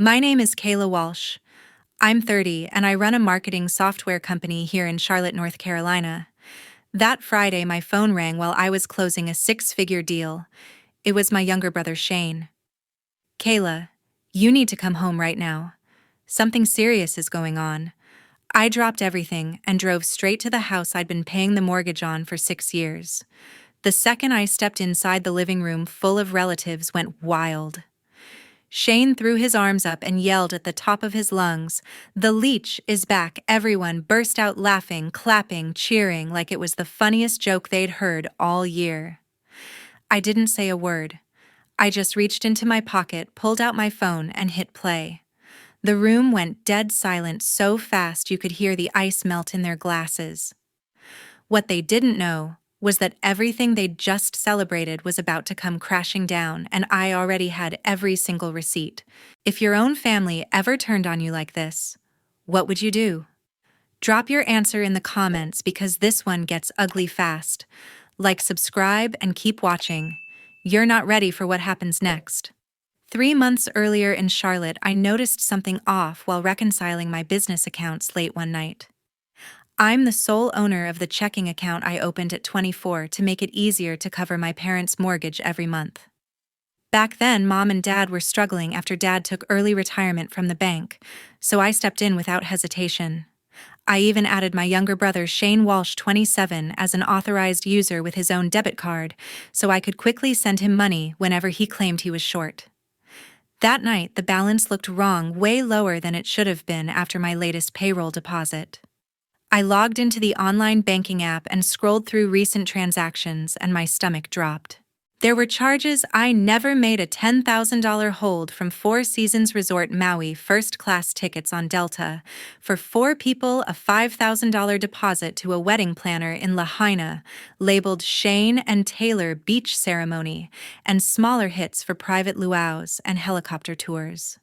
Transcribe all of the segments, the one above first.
My name is Kayla Walsh. I'm 30 and I run a marketing software company here in Charlotte, North Carolina. That Friday, my phone rang while I was closing a six-figure deal. It was my younger brother, Shane. Kayla, you need to come home right now. Something serious is going on. I dropped everything and drove straight to the house I'd been paying the mortgage on for 6 years. The second I stepped inside the living room full of relatives went wild. Shane threw his arms up and yelled at the top of his lungs, "The leech is back!" Everyone burst out laughing, clapping, cheering like it was the funniest joke they'd heard all year. I didn't say a word. I just reached into my pocket, pulled out my phone, and hit play. The room went dead silent so fast you could hear the ice melt in their glasses. What they didn't know was that everything they'd just celebrated was about to come crashing down, and I already had every single receipt. If your own family ever turned on you like this, what would you do? Drop your answer in the comments because this one gets ugly fast. Like, subscribe, and keep watching. You're not ready for what happens next. 3 months earlier in Charlotte, I noticed something off while reconciling my business accounts late one night. I'm the sole owner of the checking account I opened at 24 to make it easier to cover my parents' mortgage every month. Back then, Mom and Dad were struggling after Dad took early retirement from the bank, so I stepped in without hesitation. I even added my younger brother, Shane Walsh, 27, as an authorized user with his own debit card, so I could quickly send him money whenever he claimed he was short. That night, the balance looked wrong, way lower than it should have been after my latest payroll deposit. I logged into the online banking app and scrolled through recent transactions, and my stomach dropped. There were charges I never made: a $10,000 hold from Four Seasons Resort Maui first-class tickets on Delta, for 4 people a $5,000 deposit to a wedding planner in Lahaina, labeled Shane and Taylor Beach Ceremony, and smaller hits for private luau's and helicopter tours.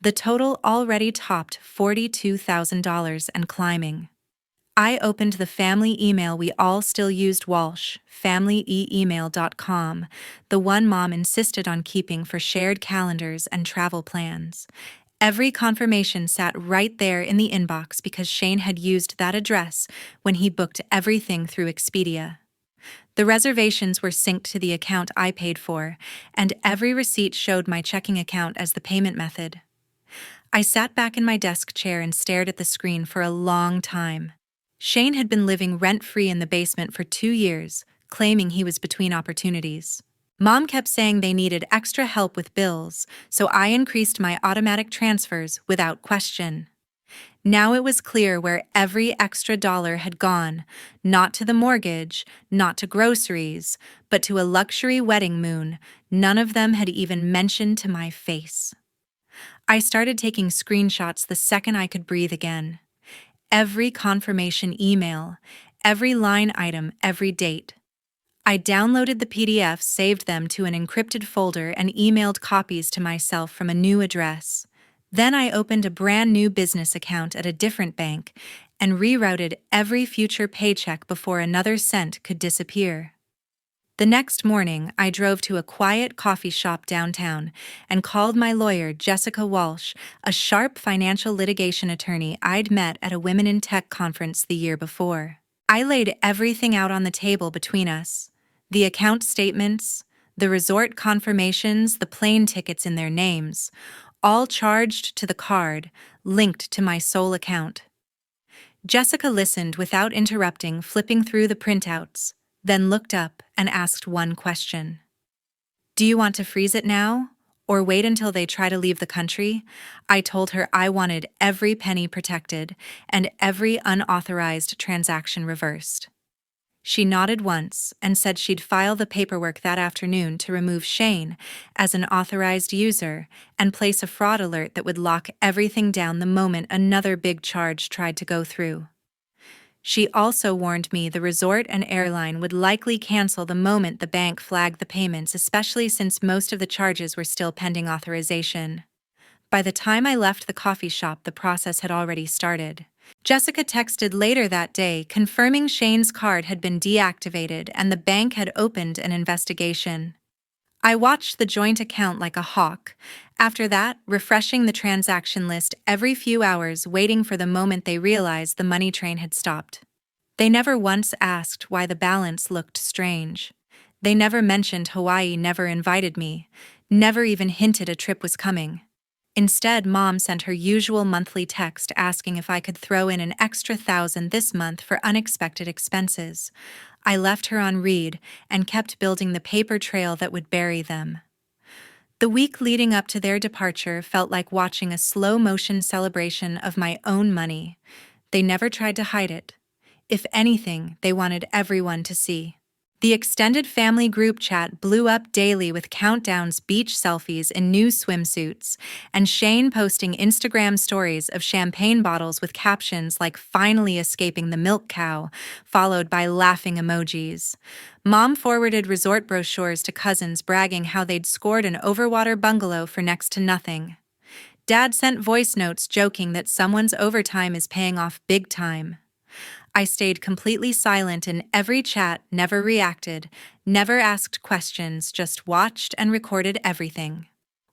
The total already topped $42,000 and climbing. I opened the family email we all still used: Walsh, familyeemail.com, the one Mom insisted on keeping for shared calendars and travel plans. Every confirmation sat right there in the inbox because Shane had used that address when he booked everything through Expedia. The reservations were synced to the account I paid for, and every receipt showed my checking account as the payment method. I sat back in my desk chair and stared at the screen for a long time. Shane had been living rent-free in the basement for 2 years, claiming he was between opportunities. Mom kept saying they needed extra help with bills, so I increased my automatic transfers without question. Now it was clear where every extra dollar had gone: not to the mortgage, not to groceries, but to a luxury wedding moon none of them had even mentioned to my face. I started taking screenshots the second I could breathe again. Every confirmation email, every line item, every date. I downloaded the PDFs, saved them to an encrypted folder, and emailed copies to myself from a new address. Then I opened a brand new business account at a different bank and rerouted every future paycheck before another cent could disappear. The next morning, I drove to a quiet coffee shop downtown and called my lawyer, Jessica Walsh, a sharp financial litigation attorney I'd met at a Women in Tech conference the year before. I laid everything out on the table between us: the account statements, the resort confirmations, the plane tickets in their names, all charged to the card, linked to my sole account. Jessica listened without interrupting, flipping through the printouts, then looked up and asked one question. "Do you want to freeze it now, or wait until they try to leave the country?" I told her I wanted every penny protected and every unauthorized transaction reversed. She nodded once and said she'd file the paperwork that afternoon to remove Shane as an authorized user and place a fraud alert that would lock everything down the moment another big charge tried to go through. She also warned me the resort and airline would likely cancel the moment the bank flagged the payments, especially since most of the charges were still pending authorization. By the time I left the coffee shop, the process had already started. Jessica texted later that day confirming Shane's card had been deactivated and the bank had opened an investigation. I watched the joint account like a hawk. After that, refreshing the transaction list every few hours, waiting for the moment they realized the money train had stopped. They never once asked why the balance looked strange. They never mentioned Hawaii never invited me, never even hinted a trip was coming. Instead, Mom sent her usual monthly text asking if I could throw in an extra 1,000 this month for unexpected expenses. I left her on read and kept building the paper trail that would bury them. The week leading up to their departure felt like watching a slow-motion celebration of my own money. They never tried to hide it. If anything, they wanted everyone to see. The extended family group chat blew up daily with countdowns, beach selfies in new swimsuits, and Shane posting Instagram stories of champagne bottles with captions like "finally escaping the milk cow," followed by laughing emojis. Mom forwarded resort brochures to cousins bragging how they'd scored an overwater bungalow for next to nothing. Dad sent voice notes joking that someone's overtime is paying off big time. I stayed completely silent in every chat, never reacted, never asked questions, just watched and recorded everything.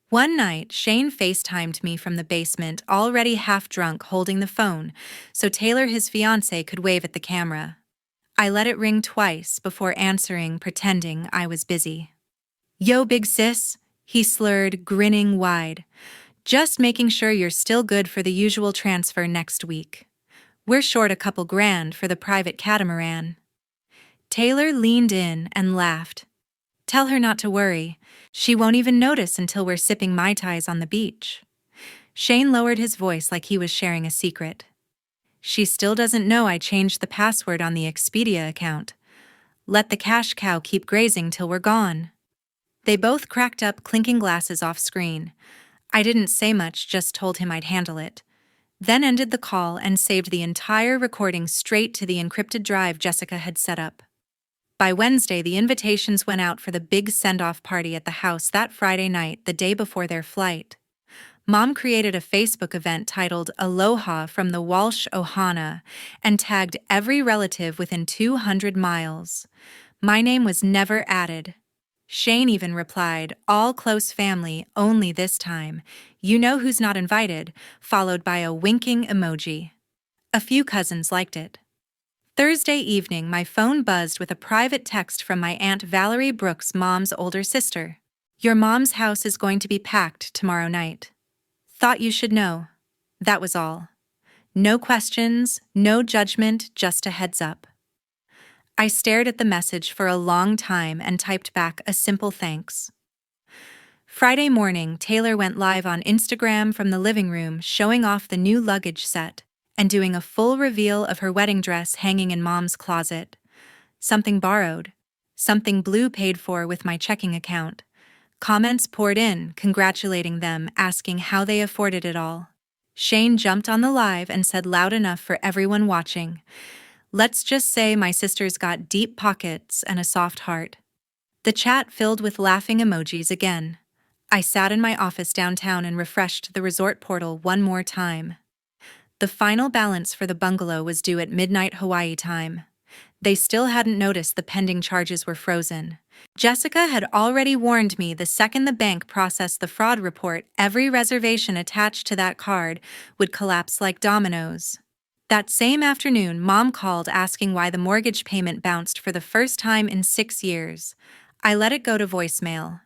One night, Shane FaceTimed me from the basement, already half drunk, holding the phone, so Taylor, his fiancée, could wave at the camera. I let it ring twice before answering, pretending I was busy. "Yo, big sis," he slurred, grinning wide. "Just making sure you're still good for the usual transfer next week. We're short a couple grand for the private catamaran." Taylor leaned in and laughed. "Tell her not to worry. She won't even notice until we're sipping Mai Tais on the beach." Shane lowered his voice like he was sharing a secret. "She still doesn't know I changed the password on the Expedia account. Let the cash cow keep grazing till we're gone." They both cracked up, clinking glasses off screen. I didn't say much, just told him I'd handle it. Then ended the call and saved the entire recording straight to the encrypted drive Jessica had set up. By Wednesday, the invitations went out for the big send-off party at the house that Friday night, the day before their flight. Mom created a Facebook event titled "Aloha from the Walsh Ohana" and tagged every relative within 200 miles. My name was never added. Shane even replied, "All close family, only this time. You know who's not invited," followed by a winking emoji. A few cousins liked it. Thursday evening, my phone buzzed with a private text from my Aunt Valerie Brooks, Mom's older sister. "Your mom's house is going to be packed tomorrow night. Thought you should know." That was all. No questions, no judgment, just a heads up. I stared at the message for a long time and typed back a simple thanks. Friday morning, Taylor went live on Instagram from the living room, showing off the new luggage set and doing a full reveal of her wedding dress hanging in Mom's closet. Something borrowed. Something Blue paid for with my checking account. Comments poured in, congratulating them, asking how they afforded it all. Shane jumped on the live and said loud enough for everyone watching, "Let's just say my sister's got deep pockets and a soft heart." The chat filled with laughing emojis again. I sat in my office downtown and refreshed the resort portal one more time. The final balance for the bungalow was due at midnight Hawaii time. They still hadn't noticed the pending charges were frozen. Jessica had already warned me the second the bank processed the fraud report, every reservation attached to that card would collapse like dominoes. That same afternoon, Mom called asking why the mortgage payment bounced for the first time in 6 years. I let it go to voicemail.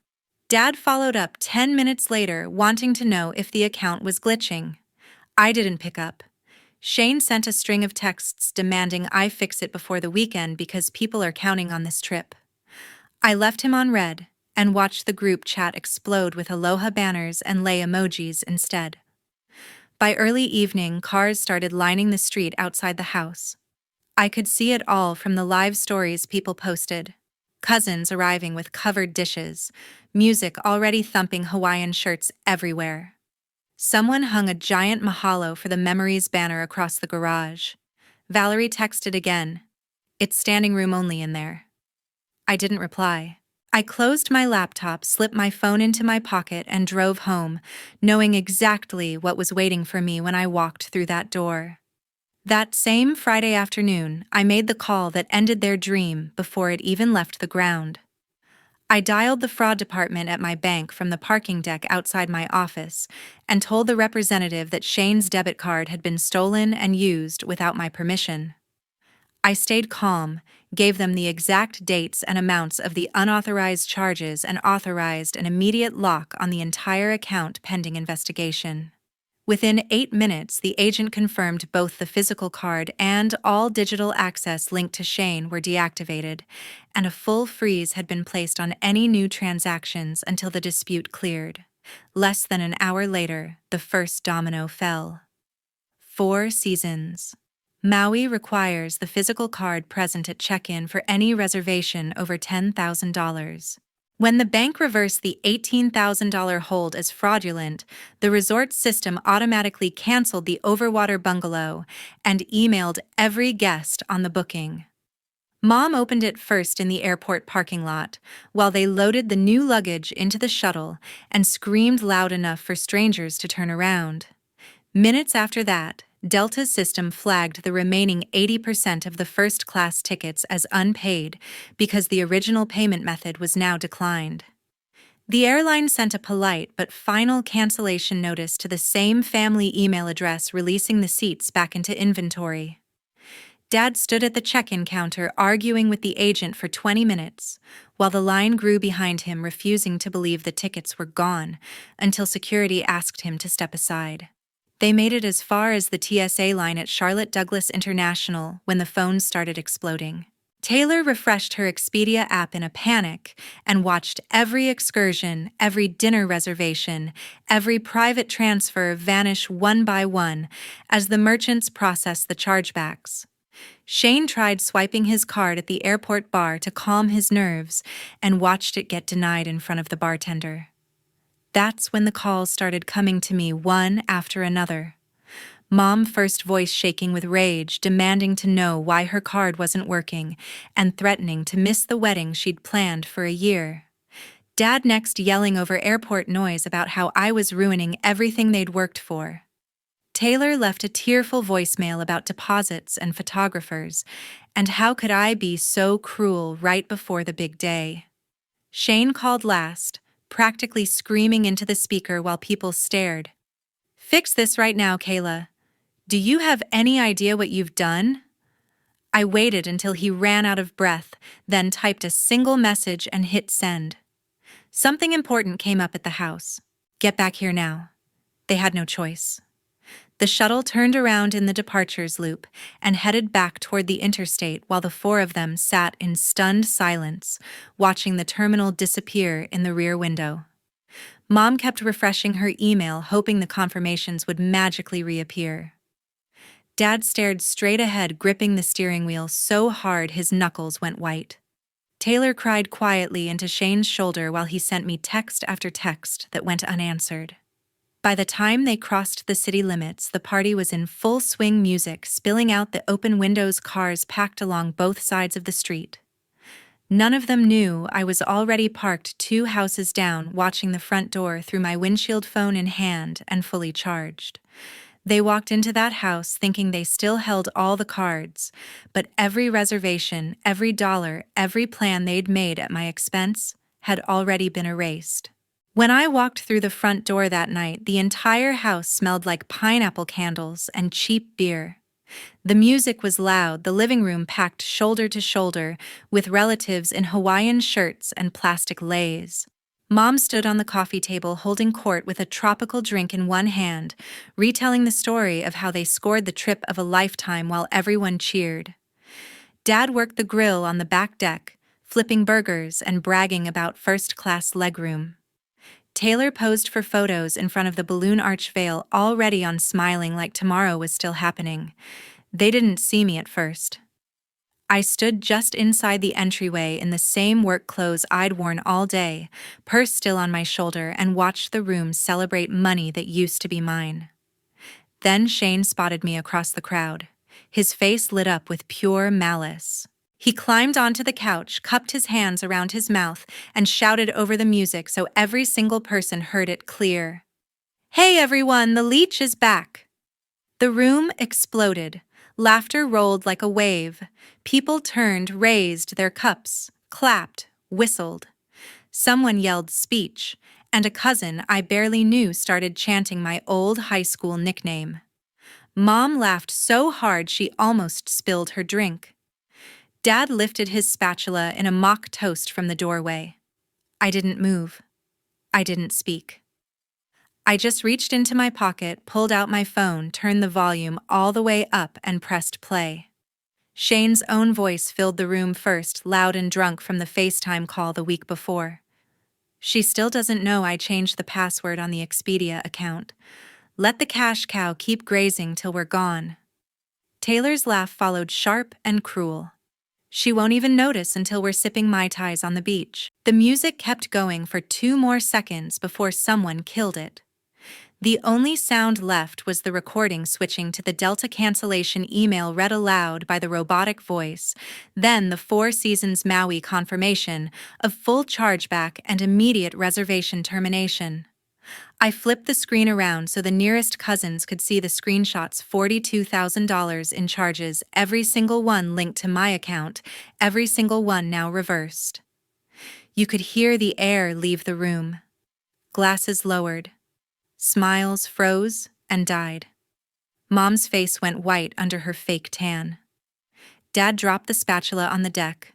Dad followed up 10 minutes later, wanting to know if the account was glitching. I didn't pick up. Shane sent a string of texts demanding I fix it before the weekend because people are counting on this trip. I left him on red and watched the group chat explode with aloha banners and lei emojis instead. By early evening, cars started lining the street outside the house. I could see it all from the live stories people posted. Cousins arriving with covered dishes, music already thumping Hawaiian shirts everywhere. Someone hung a giant mahalo for the memories banner across the garage. Valerie texted again, "It's standing room only in there." I didn't reply. I closed my laptop, slipped my phone into my pocket, and drove home, knowing exactly what was waiting for me when I walked through that door. That same Friday afternoon, I made the call that ended their dream before it even left the ground. I dialed the fraud department at my bank from the parking deck outside my office and told the representative that Shane's debit card had been stolen and used without my permission. I stayed calm, gave them the exact dates and amounts of the unauthorized charges, and authorized an immediate lock on the entire account pending investigation. Within 8 minutes, the agent confirmed both the physical card and all digital access linked to Shane were deactivated, and a full freeze had been placed on any new transactions until the dispute cleared. Less than an hour later, the first domino fell. 4 seasons. Maui requires the physical card present at check-in for any reservation over $10,000. When the bank reversed the $18,000 hold as fraudulent, the resort system automatically canceled the Overwater bungalow and emailed every guest on the booking. Mom opened it first in the airport parking lot, while they loaded the new luggage into the shuttle and screamed loud enough for strangers to turn around. Minutes after that, Delta's system flagged the remaining 80% of the first-class tickets as unpaid because the original payment method was now declined. The airline sent a polite but final cancellation notice to the same family email address, releasing the seats back into inventory. Dad stood at the check-in counter arguing with the agent for 20 minutes, while the line grew behind him, refusing to believe the tickets were gone, until security asked him to step aside. They made it as far as the TSA line at Charlotte Douglas International when the phones started exploding. Taylor refreshed her Expedia app in a panic and watched every excursion, every dinner reservation, every private transfer vanish one by one as the merchants processed the chargebacks. Shane tried swiping his card at the airport bar to calm his nerves and watched it get denied in front of the bartender. That's when the calls started coming to me one after another. Mom, first voice shaking with rage, demanding to know why her card wasn't working and threatening to miss the wedding she'd planned for a year. Dad next yelling over airport noise about how I was ruining everything they'd worked for. Taylor left a tearful voicemail about deposits and photographers, and how could I be so cruel right before the big day. Shane called last, practically screaming into the speaker while people stared. "Fix this right now, Kayla. Do you have any idea what you've done?" I waited until he ran out of breath, then typed a single message and hit send. Something important came up at the house. "Get back here now." They had no choice. The shuttle turned around in the departures loop and headed back toward the interstate, while the 4 of them sat in stunned silence, watching the terminal disappear in the rear window. Mom kept refreshing her email, hoping the confirmations would magically reappear. Dad stared straight ahead, gripping the steering wheel so hard his knuckles went white. Taylor cried quietly into Shane's shoulder while he sent me text after text that went unanswered. By the time they crossed the city limits, the party was in full swing, music spilling out the open windows, cars packed along both sides of the street. None of them knew I was already parked 2 houses down, watching the front door through my windshield, phone in hand and fully charged. They walked into that house thinking they still held all the cards, but every reservation, every dollar, every plan they'd made at my expense had already been erased. When I walked through the front door that night, the entire house smelled like pineapple candles and cheap beer. The music was loud, the living room packed shoulder to shoulder, with relatives in Hawaiian shirts and plastic leis. Mom stood on the coffee table holding court with a tropical drink in one hand, retelling the story of how they scored the trip of a lifetime while everyone cheered. Dad worked the grill on the back deck, flipping burgers and bragging about first-class legroom. Taylor posed for photos in front of the balloon arch veil, already on, smiling like tomorrow was still happening. They didn't see me at first. I stood just inside the entryway in the same work clothes I'd worn all day, purse still on my shoulder, and watched the room celebrate money that used to be mine. Then Shane spotted me across the crowd. His face lit up with pure malice. He climbed onto the couch, cupped his hands around his mouth, and shouted over the music so every single person heard it clear. "Hey everyone, the leech is back!" The room exploded. Laughter rolled like a wave. People turned, raised their cups, clapped, whistled. Someone yelled speech, and a cousin I barely knew started chanting my old high school nickname. Mom laughed so hard she almost spilled her drink. Dad lifted his spatula in a mock toast from the doorway. I didn't move. I didn't speak. I just reached into my pocket, pulled out my phone, turned the volume all the way up, and pressed play. Shane's own voice filled the room first, loud and drunk from the FaceTime call the week before. She still doesn't know I changed the password on the Expedia account. Let the cash cow keep grazing till we're gone. Taylor's laugh followed, sharp and cruel. She won't even notice until we're sipping Mai Tais on the beach. The music kept going for 2 more seconds before someone killed it. The only sound left was the recording switching to the Delta cancellation email read aloud by the robotic voice, then the Four Seasons Maui confirmation of full chargeback and immediate reservation termination. I flipped the screen around so the nearest cousins could see the screenshots. $42,000 in charges, every single one linked to my account, every single one now reversed. You could hear the air leave the room. Glasses lowered. Smiles froze and died. Mom's face went white under her fake tan. Dad dropped the spatula on the deck.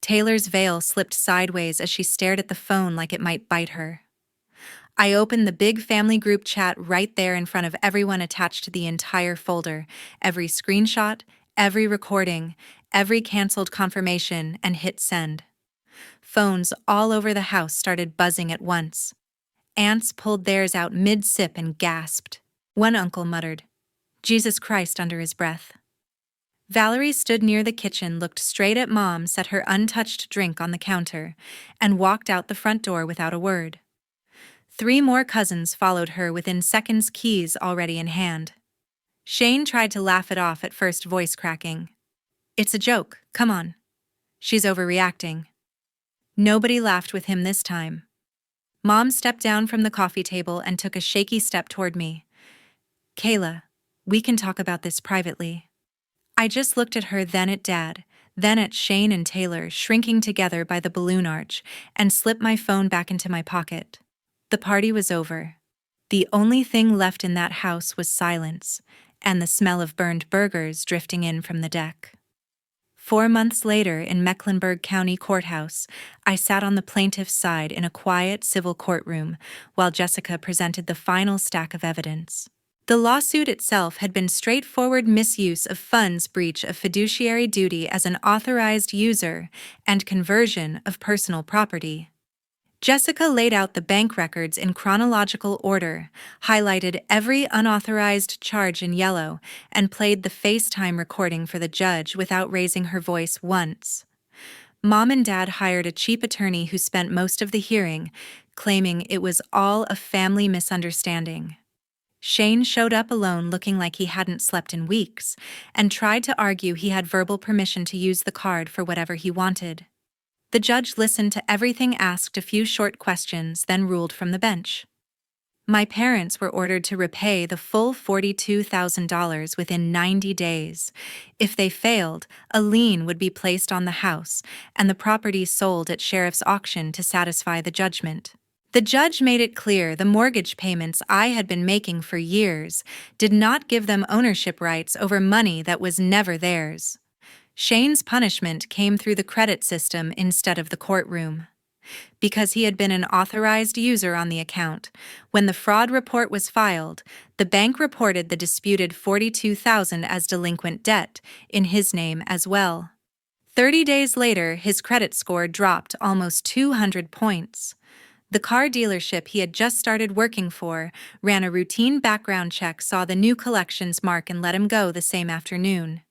Taylor's veil slipped sideways as she stared at the phone like it might bite her. I opened the big family group chat right there in front of everyone, attached to the entire folder, every screenshot, every recording, every canceled confirmation, and hit send. Phones all over the house started buzzing at once. Aunts pulled theirs out mid-sip and gasped. One uncle muttered, "Jesus Christ," under his breath. Valerie stood near the kitchen, looked straight at Mom, set her untouched drink on the counter, and walked out the front door without a word. 3 more cousins followed her within seconds, keys already in hand. Shane tried to laugh it off at first, voice cracking. "It's a joke, come on. She's overreacting." Nobody laughed with him this time. Mom stepped down from the coffee table and took a shaky step toward me. "Kayla, we can talk about this privately." I just looked at her, then at Dad, then at Shane and Taylor shrinking together by the balloon arch, and slipped my phone back into my pocket. The party was over. The only thing left in that house was silence, and the smell of burned burgers drifting in from the deck. 4 months later, in Mecklenburg County Courthouse, I sat on the plaintiff's side in a quiet civil courtroom while Jessica presented the final stack of evidence. The lawsuit itself had been straightforward: misuse of funds, breach of fiduciary duty as an authorized user, and conversion of personal property. Jessica laid out the bank records in chronological order, highlighted every unauthorized charge in yellow, and played the FaceTime recording for the judge without raising her voice once. Mom and Dad hired a cheap attorney who spent most of the hearing, claiming it was all a family misunderstanding. Shane showed up alone, looking like he hadn't slept in weeks, and tried to argue he had verbal permission to use the card for whatever he wanted. The judge listened to everything, asked a few short questions, then ruled from the bench. My parents were ordered to repay the full $42,000 within 90 days. If they failed, a lien would be placed on the house, and the property sold at sheriff's auction to satisfy the judgment. The judge made it clear the mortgage payments I had been making for years did not give them ownership rights over money that was never theirs. Shane's punishment came through the credit system instead of the courtroom. Because he had been an authorized user on the account, when the fraud report was filed, the bank reported the disputed $42,000 as delinquent debt in his name as well. 30 days later, his credit score dropped almost 200 points. The car dealership he had just started working for ran a routine background check, saw the new collections mark, and let him go the same afternoon.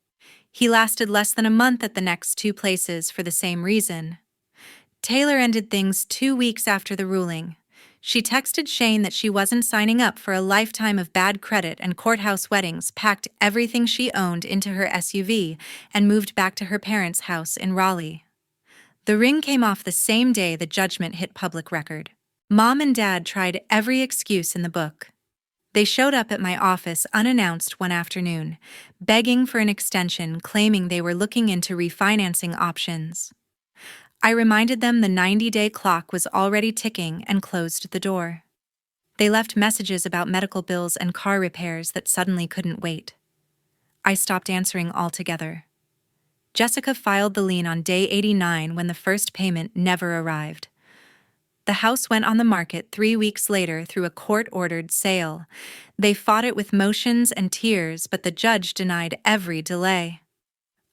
He lasted less than a month at the next 2 places for the same reason. Taylor ended things 2 weeks after the ruling. She texted Shane that she wasn't signing up for a lifetime of bad credit and courthouse weddings, packed everything she owned into her SUV, and moved back to her parents' house in Raleigh. The ring came off the same day the judgment hit public record. Mom and Dad tried every excuse in the book. They showed up at my office unannounced one afternoon, begging for an extension, claiming they were looking into refinancing options. I reminded them the 90-day clock was already ticking and closed the door. They left messages about medical bills and car repairs that suddenly couldn't wait. I stopped answering altogether. Jessica filed the lien on day 89 when the first payment never arrived. The house went on the market 3 weeks later through a court-ordered sale. They fought it with motions and tears, but the judge denied every delay.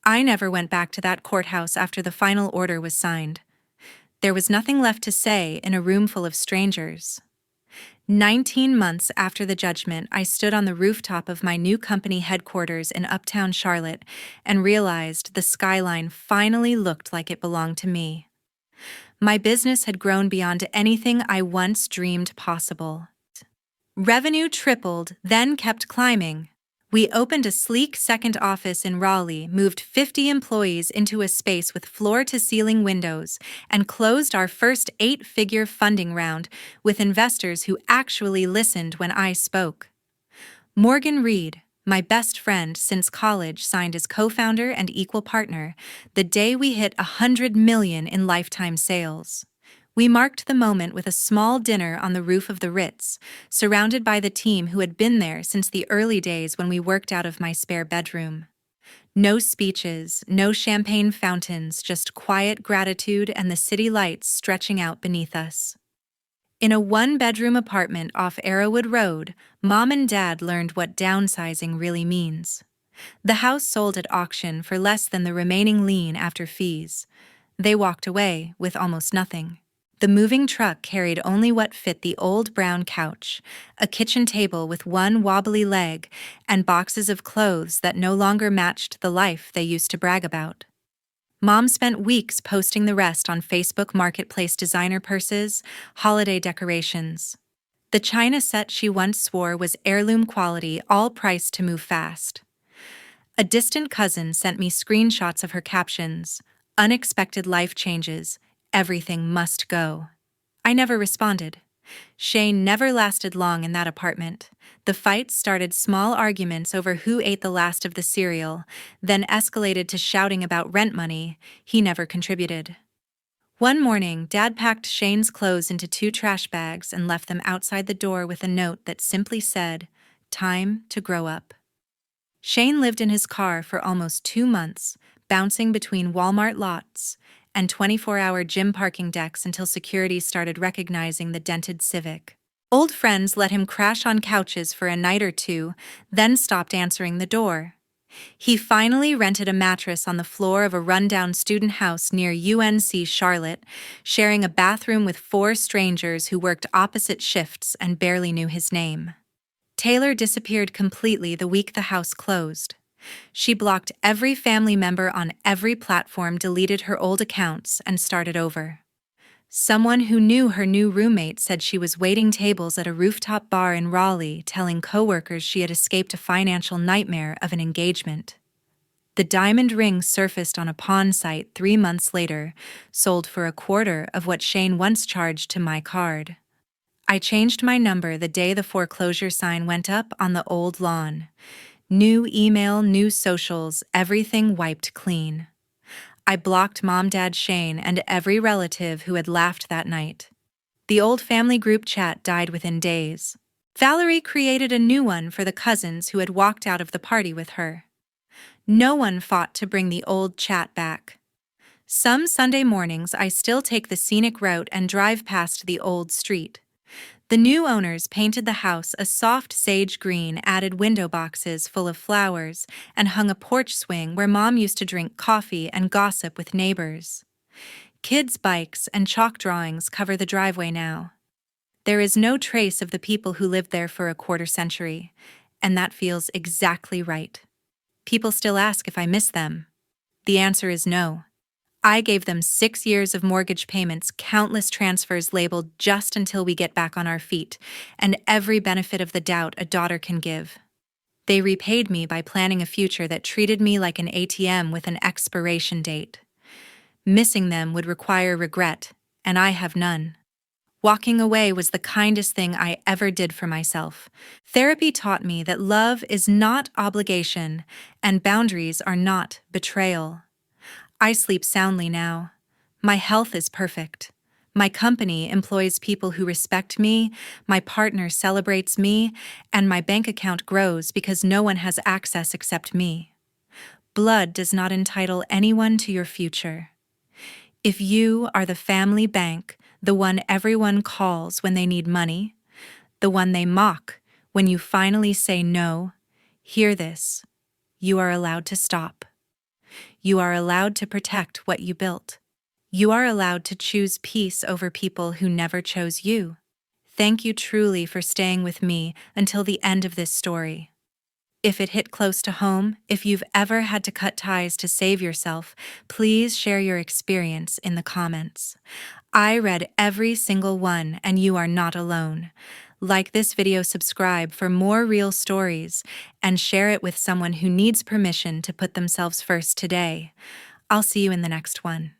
I never went back to that courthouse after the final order was signed. There was nothing left to say in a room full of strangers. 19 months after the judgment, I stood on the rooftop of my new company headquarters in uptown Charlotte and realized the skyline finally looked like it belonged to me. My business had grown beyond anything I once dreamed possible. Revenue tripled, then kept climbing. We opened a sleek second office in Raleigh, moved 50 employees into a space with floor-to-ceiling windows, and closed our first 8-figure funding round with investors who actually listened when I spoke. Morgan Reed, my best friend since college, signed as co-founder and equal partner the day we hit $100 million in lifetime sales. We marked the moment with a small dinner on the roof of the Ritz, surrounded by the team who had been there since the early days when we worked out of my spare bedroom. No speeches, no champagne fountains, just quiet gratitude and the city lights stretching out beneath us. In a one-bedroom apartment off Arrowwood Road, Mom and Dad learned what downsizing really means. The house sold at auction for less than the remaining lien after fees. They walked away with almost nothing. The moving truck carried only what fit the old brown couch, a kitchen table with one wobbly leg, and boxes of clothes that no longer matched the life they used to brag about. Mom spent weeks posting the rest on Facebook Marketplace: designer purses, holiday decorations. The china set she once swore was heirloom quality, all priced to move fast. A distant cousin sent me screenshots of her captions: "Unexpected life changes. Everything must go." I never responded. Shane never lasted long in that apartment. The fights started small arguments over who ate the last of the cereal, then escalated to shouting about rent money he never contributed. One morning, Dad packed Shane's clothes into 2 trash bags and left them outside the door with a note that simply said, "Time to grow up." Shane lived in his car for almost 2 months, bouncing between Walmart lots and 24-hour gym parking decks until security started recognizing the dented Civic. Old friends let him crash on couches for a night or two, then stopped answering the door. He finally rented a mattress on the floor of a rundown student house near UNC Charlotte, sharing a bathroom with 4 strangers who worked opposite shifts and barely knew his name. Taylor disappeared completely the week the house closed. She blocked every family member on every platform, deleted her old accounts, and started over. Someone who knew her new roommate said she was waiting tables at a rooftop bar in Raleigh, telling coworkers she had escaped a financial nightmare of an engagement. The diamond ring surfaced on a pawn site 3 months later, sold for a quarter of what Shane once charged to my card. I changed my number the day the foreclosure sign went up on the old lawn. New email, new socials, everything wiped clean. I blocked Mom, Dad, Shane, and every relative who had laughed that night. The old family group chat died within days. Valerie created a new one for the cousins who had walked out of the party with her. No one fought to bring the old chat back. Some Sunday mornings I still take the scenic route and drive past the old street. The new owners painted the house a soft sage green, added window boxes full of flowers, and hung a porch swing where Mom used to drink coffee and gossip with neighbors. Kids' bikes and chalk drawings cover the driveway now. There is no trace of the people who lived there for a quarter century, and that feels exactly right. People still ask if I miss them. The answer is no. I gave them 6 years of mortgage payments, countless transfers labeled "just until we get back on our feet," and every benefit of the doubt a daughter can give. They repaid me by planning a future that treated me like an ATM with an expiration date. Missing them would require regret, and I have none. Walking away was the kindest thing I ever did for myself. Therapy taught me that love is not obligation, and boundaries are not betrayal. I sleep soundly now. My health is perfect. My company employs people who respect me, my partner celebrates me, and my bank account grows because no one has access except me. Blood does not entitle anyone to your future. If you are the family bank, the one everyone calls when they need money, the one they mock when you finally say no, hear this. You are allowed to stop. You are allowed to protect what you built. You are allowed to choose peace over people who never chose you. Thank you truly for staying with me until the end of this story. If it hit close to home, if you've ever had to cut ties to save yourself, please share your experience in the comments. I read every single one, and you are not alone. Like this video, subscribe for more real stories, and share it with someone who needs permission to put themselves first today. I'll see you in the next one.